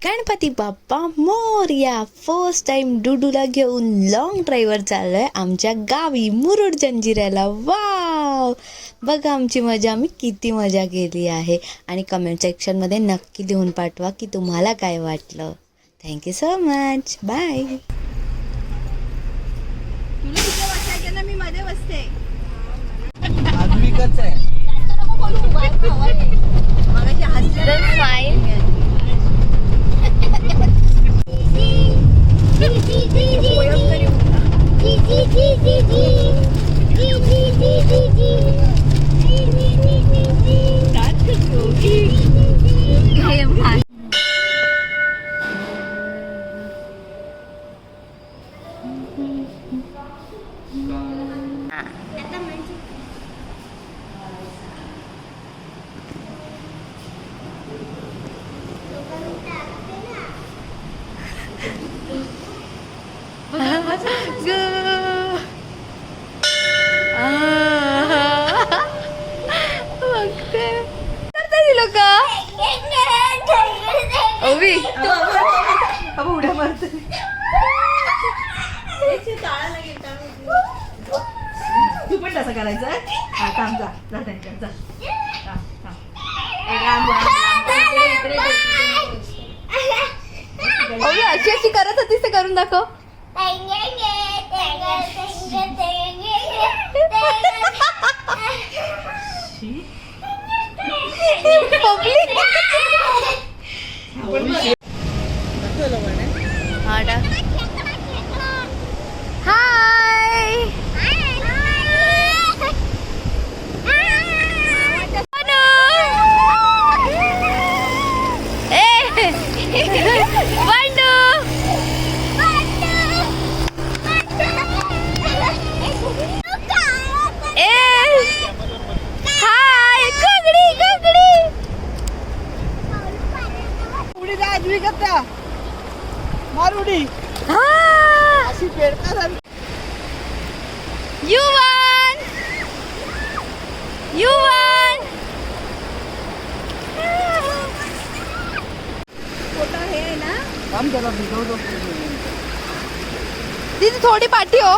Ganpati Bappa Morya. First time डुडूला घेऊन long ड्राईव्हवर चाललोय आमच्या गावी मुरुड जंजिऱ्याला. वाव, बघा आमची मजा, आम्ही किती मजा केली आहे. आणि कमेंट सेक्शनमध्ये नक्की लिहून पाठवा की तुम्हाला काय वाटलं. Thank you so much. बाय. तुला तिथे बसायचं ना, मी मध्ये बसते. आधुनिकच आहे. मगाशी हसले. उड्या मारते. तू पण तसं करायचं. थांब, जा जा त्यांच्यात जा. अशी अशी करत होतीस ते करून दाखव. हाय. उडी जा, आजवी करता मार उडी. अशी पेडका. You won! You won! Photo हे आहे ना. काम करा, भिजवतो. दीदी थोड़ी पार्टी हो.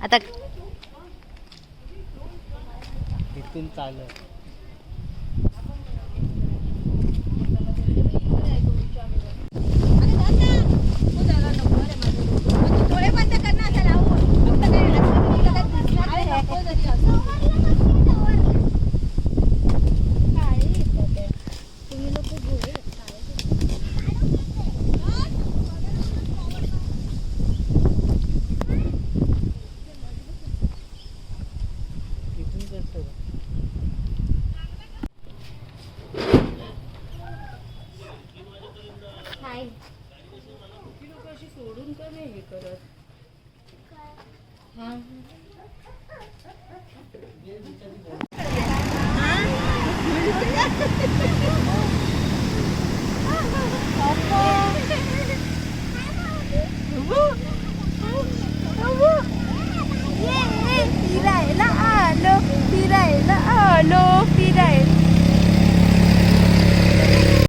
आता इथून चालत डोळे बंद कर ना, आता लावून. सोडून का नाही हे करत.